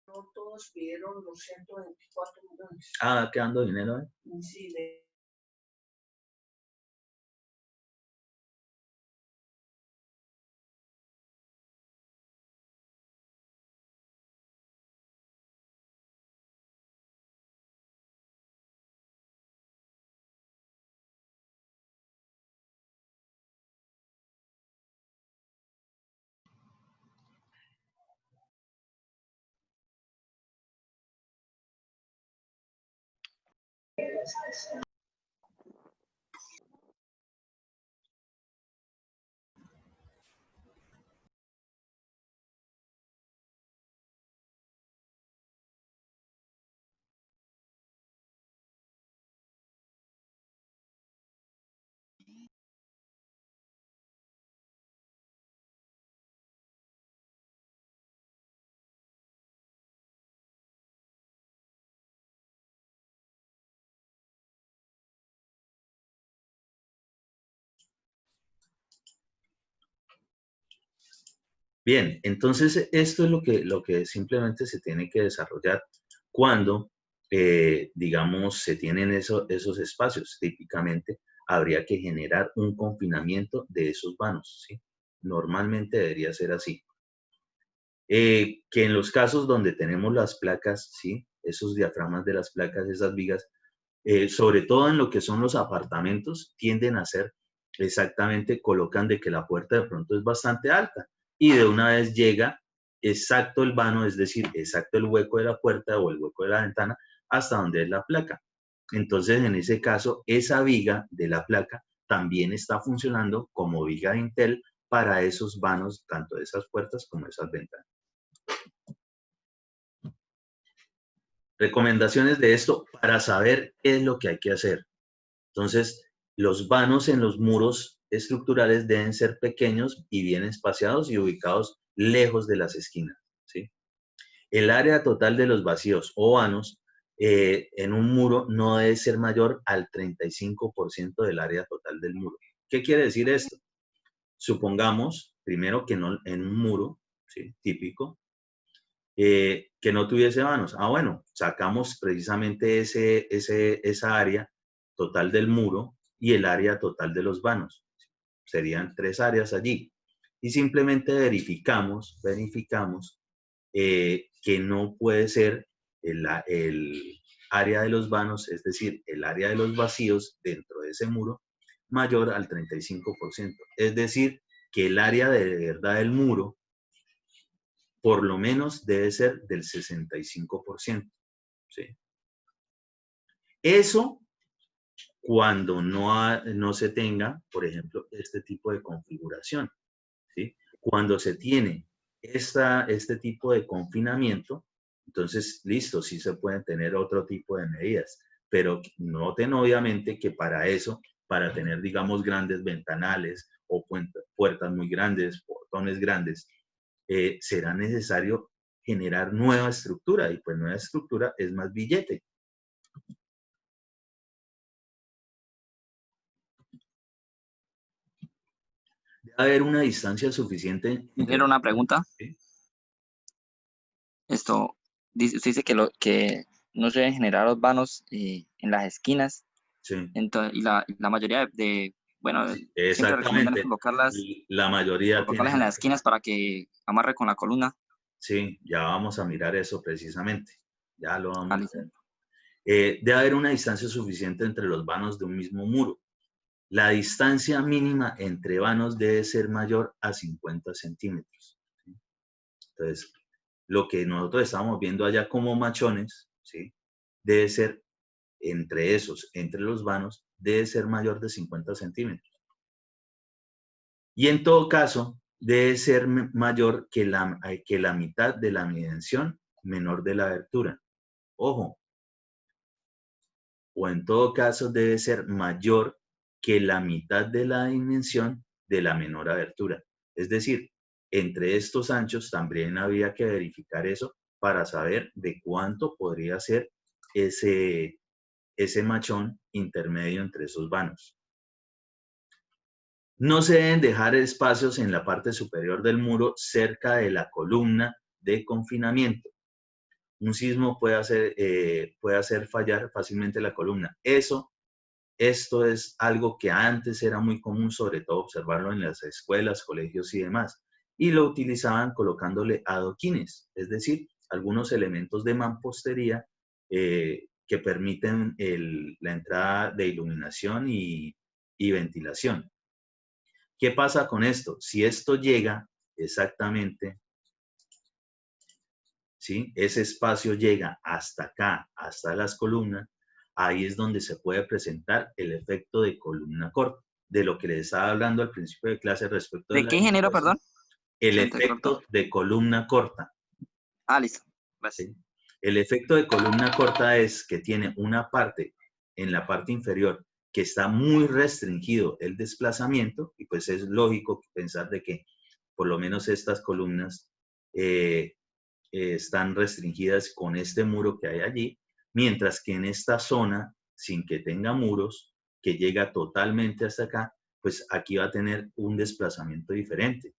No todos pidieron los 124 millones. Ah, quedando dinero, ¿eh? Sí, Bien, entonces esto es lo que simplemente se tiene que desarrollar cuando, digamos, se tienen esos espacios. Típicamente habría que generar un confinamiento de esos vanos, ¿sí? Normalmente debería ser así. Que en los casos donde tenemos las placas, ¿sí? Esos diafragmas de las placas, esas vigas, sobre todo en lo que son los apartamentos, tienden a ser exactamente, colocan de que la puerta de pronto es bastante alta y de una vez llega exacto el vano, es decir, exacto el hueco de la puerta o el hueco de la ventana hasta donde es la placa. Entonces, en ese caso, esa viga de la placa también está funcionando como viga de Intel para esos vanos, tanto de esas puertas como de esas ventanas. Recomendaciones de esto para saber qué es lo que hay que hacer. Entonces, los vanos en los muros estructurales deben ser pequeños y bien espaciados y ubicados lejos de las esquinas, ¿sí? El área total de los vacíos o vanos en un muro no debe ser mayor al 35% del área total del muro. ¿Qué quiere decir esto? Supongamos, primero, que no, en un muro, ¿sí? Típico, que no tuviese vanos. Ah, bueno, sacamos precisamente esa área total del muro y el área total de los vanos. Serían 3 áreas allí. Y simplemente verificamos que no puede ser el área de los vanos, es decir, el área de los vacíos dentro de ese muro, mayor al 35%. Es decir, que el área de verdad del muro por lo menos debe ser del 65%. ¿Sí? Eso cuando no se tenga, por ejemplo, este tipo de configuración. ¿Sí? Cuando se tiene este tipo de confinamiento, entonces, listo, sí se pueden tener otro tipo de medidas, pero noten obviamente que para eso, para tener, digamos, grandes ventanales o puertas muy grandes, portones grandes, será necesario generar nueva estructura y pues nueva estructura es más billete. Debe haber una distancia suficiente entre... Era una pregunta. ¿Sí? Esto usted dice que no se deben generar los vanos en las esquinas. Sí. Entonces, y la mayoría bueno, Sí, siempre recomiendan exactamente. La mayoría colocarlas en tienen... las esquinas para que amarre con la columna. Sí, ya vamos a mirar eso precisamente. Ya lo vamos a ver. Listo. Debe haber una distancia suficiente entre los vanos de un mismo muro. La distancia mínima entre vanos debe ser mayor a 50 centímetros. ¿Sí? Entonces, lo que nosotros estamos viendo allá como machones, ¿sí? Debe ser entre los vanos, debe ser mayor de 50 centímetros. Y en todo caso, debe ser mayor que la mitad de la dimensión menor de la abertura. Ojo, o en todo caso debe ser mayor que la mitad de la dimensión de la menor abertura. Es decir, entre estos anchos también había que verificar eso para saber de cuánto podría ser ese machón intermedio entre esos vanos. No se deben dejar espacios en la parte superior del muro cerca de la columna de confinamiento. un sismo puede hacer fallar fácilmente la columna. Esto es algo que antes era muy común, sobre todo observarlo en las escuelas, colegios y demás. Y lo utilizaban colocándole adoquines, es decir, algunos elementos de mampostería que permiten la entrada de iluminación y ventilación. ¿Qué pasa con esto? Si esto llega exactamente, ¿sí? Ese espacio llega hasta acá, hasta las columnas, ahí es donde se puede presentar el efecto de columna corta, de lo que les estaba hablando al principio de clase respecto de ¿De la qué ingeniero, edificación. perdón? El Se entrecortó. efecto de columna corta. Ah, listo. Gracias. ¿Sí? El efecto de columna corta es que tiene una parte en la parte inferior que está muy restringido el desplazamiento, y pues es lógico pensar de que por lo menos estas columnas están restringidas con este muro que hay allí, mientras que en esta zona, sin que tenga muros, que llega totalmente hasta acá, pues aquí va a tener un desplazamiento diferente.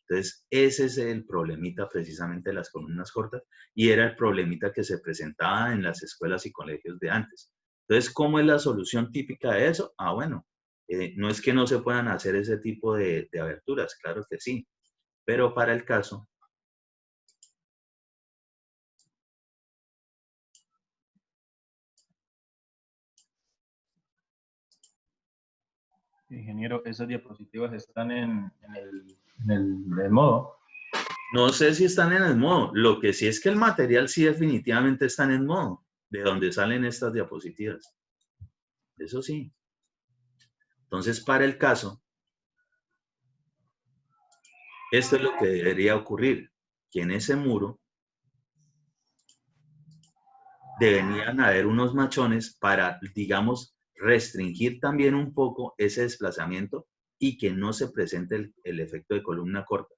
Entonces, ese es el problemita precisamente de las columnas cortas y era el problemita que se presentaba en las escuelas y colegios de antes. Entonces, ¿cómo es la solución típica de eso? Ah, bueno, no es que no se puedan hacer ese tipo de aberturas, claro que sí, pero para el caso, Ingeniero, esas diapositivas están en el modo. no sé si están en el modo, lo que sí es que el material sí definitivamente está en el modo, de donde salen estas diapositivas. Eso sí. Entonces, para el caso, esto es lo que debería ocurrir, que en ese muro deberían haber unos machones para, digamos, restringir también un poco ese desplazamiento y que no se presente el efecto de columna corta.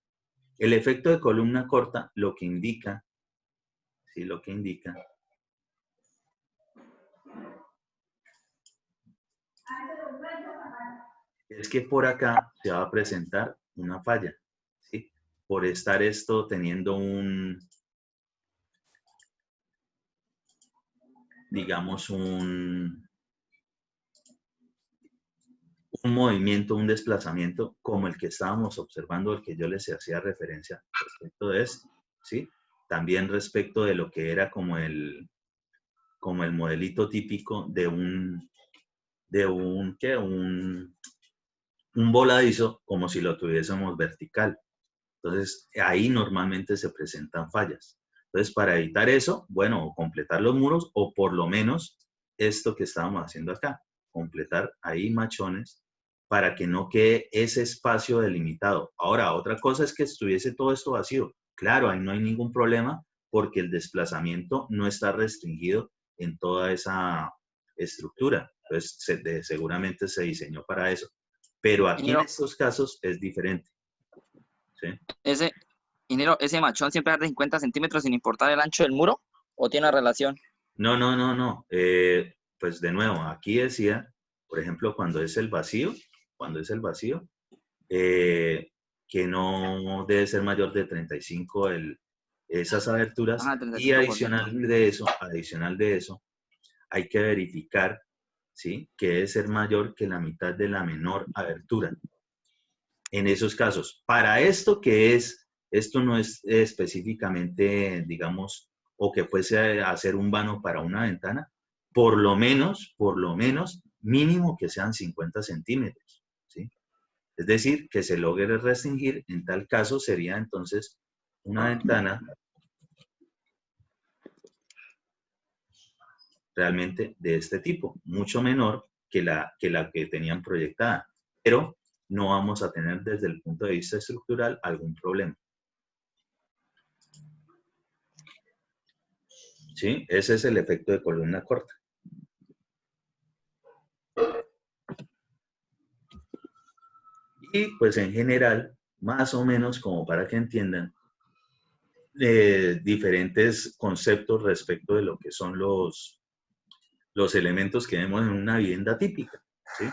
El efecto de columna corta lo que indica, ¿sí? Lo que indica es que por acá se va a presentar una falla, ¿sí? Por estar esto teniendo digamos, un movimiento, un desplazamiento como el que estábamos observando, el que yo les hacía referencia respecto de esto, ¿sí? También respecto de lo que era como el modelito típico de un voladizo, como si lo tuviésemos vertical. Entonces, ahí normalmente se presentan fallas. Entonces, para evitar eso, bueno, completar los muros o por lo menos esto que estábamos haciendo acá, completar ahí machones para que no quede ese espacio delimitado. Ahora, otra cosa es que estuviese todo esto vacío. Claro, ahí no hay ningún problema porque el desplazamiento no está restringido en toda esa estructura. Entonces, seguramente se diseñó para eso. Pero aquí en estos casos es diferente. ¿Sí? ¿Ese machón siempre es de 50 centímetros sin importar el ancho del muro? ¿O tiene una relación? No. Pues de nuevo, aquí decía, por ejemplo, cuando es el vacío, que no debe ser mayor de 35 esas aberturas. Ah, Y 35%. adicional de eso, hay que verificar, ¿sí? Que debe ser mayor que la mitad de la menor abertura. En esos casos, para esto esto no es específicamente, digamos, o que fuese a hacer un vano para una ventana, por lo menos, mínimo que sean 50 centímetros, ¿sí? Es decir, que se logre restringir, en tal caso sería entonces una ventana realmente de este tipo, mucho menor que la que tenían proyectada, pero no vamos a tener desde el punto de vista estructural algún problema. ¿Sí? Ese es el efecto de columna corta. Y pues en general, más o menos como para que entiendan, diferentes conceptos respecto de lo que son los elementos que vemos en una vivienda típica. ¿Sí?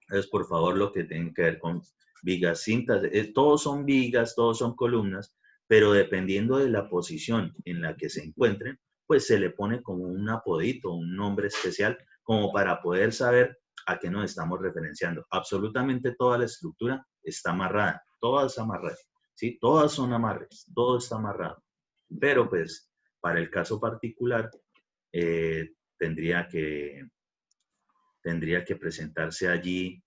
Entonces, por favor, lo que tienen que ver con vigas, cintas, todos son vigas, todos son columnas, pero dependiendo de la posición en la que se encuentren, pues se le pone como un apodito, un nombre especial, como para poder saber a qué nos estamos referenciando. Absolutamente toda la estructura está amarrada, toda es amarrada, ¿sí? Todas son amarres, todo está amarrado. Pero pues para el caso particular tendría que presentarse allí,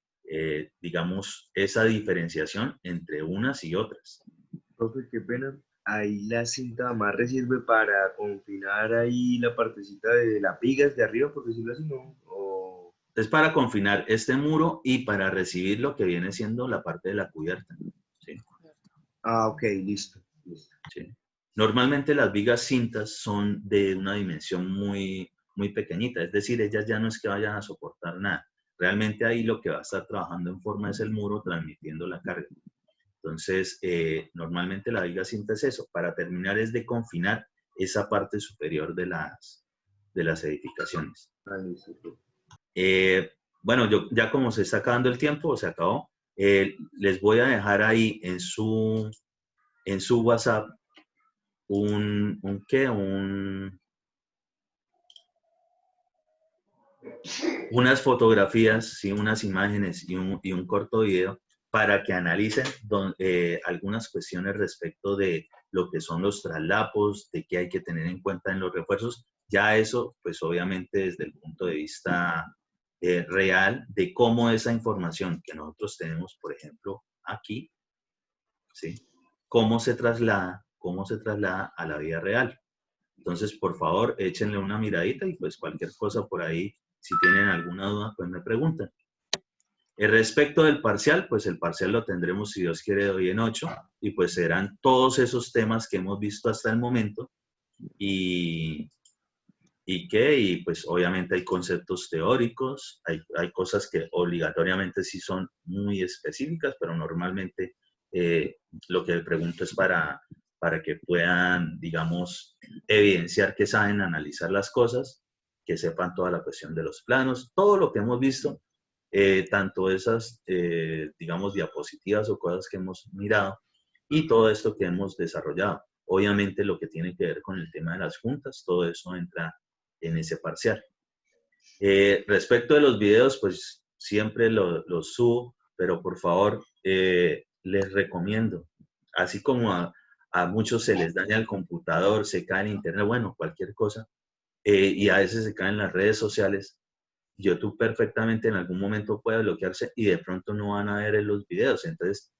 digamos, esa diferenciación entre unas y otras. Profe, qué pena. Ahí la cinta de amarre sirve para confinar ahí la partecita de la vigas de arriba, por decirlo así, ¿no? O... Es para confinar este muro y para recibir lo que viene siendo la parte de la cubierta. ¿Sí? Ah, ok, listo. Listo. ¿Sí? Normalmente las vigas cintas son de una dimensión muy, muy pequeñita, es decir, ellas ya no es que vayan a soportar nada. Realmente ahí lo que va a estar trabajando en forma es el muro transmitiendo la carga. Entonces, normalmente la viga cinta es eso. Para terminar es de confinar esa parte superior de las edificaciones. Ah, listo. Bueno, ya como se está acabando el tiempo, se acabó, les voy a dejar ahí en su WhatsApp unas fotografías, ¿sí? Unas imágenes y un corto video para que analicen algunas cuestiones respecto de lo que son los traslapos, de qué hay que tener en cuenta en los refuerzos. Ya eso, pues obviamente desde el punto de vista real de cómo esa información que nosotros tenemos, por ejemplo, aquí, ¿sí? Cómo se traslada a la vida real. Entonces, por favor, échenle una miradita y pues cualquier cosa por ahí, si tienen alguna duda, pues me preguntan. Respecto del parcial, pues el parcial lo tendremos, si Dios quiere, de hoy en 8, y pues serán todos esos temas que hemos visto hasta el momento, y pues obviamente hay conceptos teóricos, hay cosas que obligatoriamente sí son muy específicas, pero normalmente lo que pregunto es para que puedan, digamos, evidenciar que saben analizar las cosas, que sepan toda la cuestión de los planos, todo lo que hemos visto, tanto esas, digamos, diapositivas o cosas que hemos mirado y todo esto que hemos desarrollado. Obviamente lo que tiene que ver con el tema de las juntas, todo eso entra en ese parcial. Respecto de los videos, pues siempre los subo, pero por favor, les recomiendo, así como a muchos se les daña el computador, se cae el internet, bueno, cualquier cosa, y a veces se caen las redes sociales, YouTube perfectamente en algún momento puede bloquearse y de pronto no van a ver los videos. Entonces,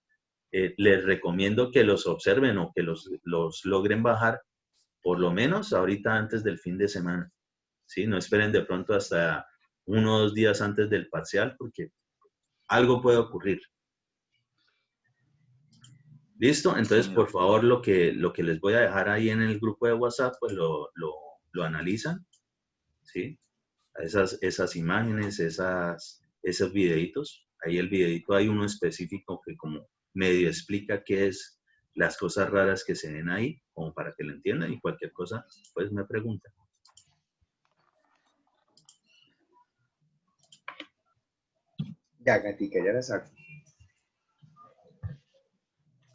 les recomiendo que los observen o que los logren bajar, por lo menos ahorita antes del fin de semana. ¿Sí? No esperen de pronto hasta 1 o 2 días antes del parcial, porque algo puede ocurrir. ¿Listo? Entonces, por favor, lo que les voy a dejar ahí en el grupo de WhatsApp, pues lo analizan, ¿sí? Esas imágenes, esos videitos. Ahí el videito hay uno específico que como medio explica qué es las cosas raras que se ven ahí, como para que lo entiendan, y cualquier cosa, pues me preguntan. Ya, Gatica, ya la saco.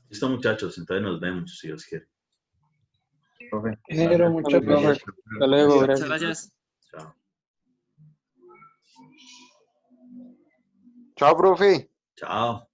Listo, muchachos, entonces nos vemos, si Dios quiere. Profe. Ingeniero, muchas gracias. Hasta luego, Muchas gracias. gracias. Chao. Chao, profe. Chao.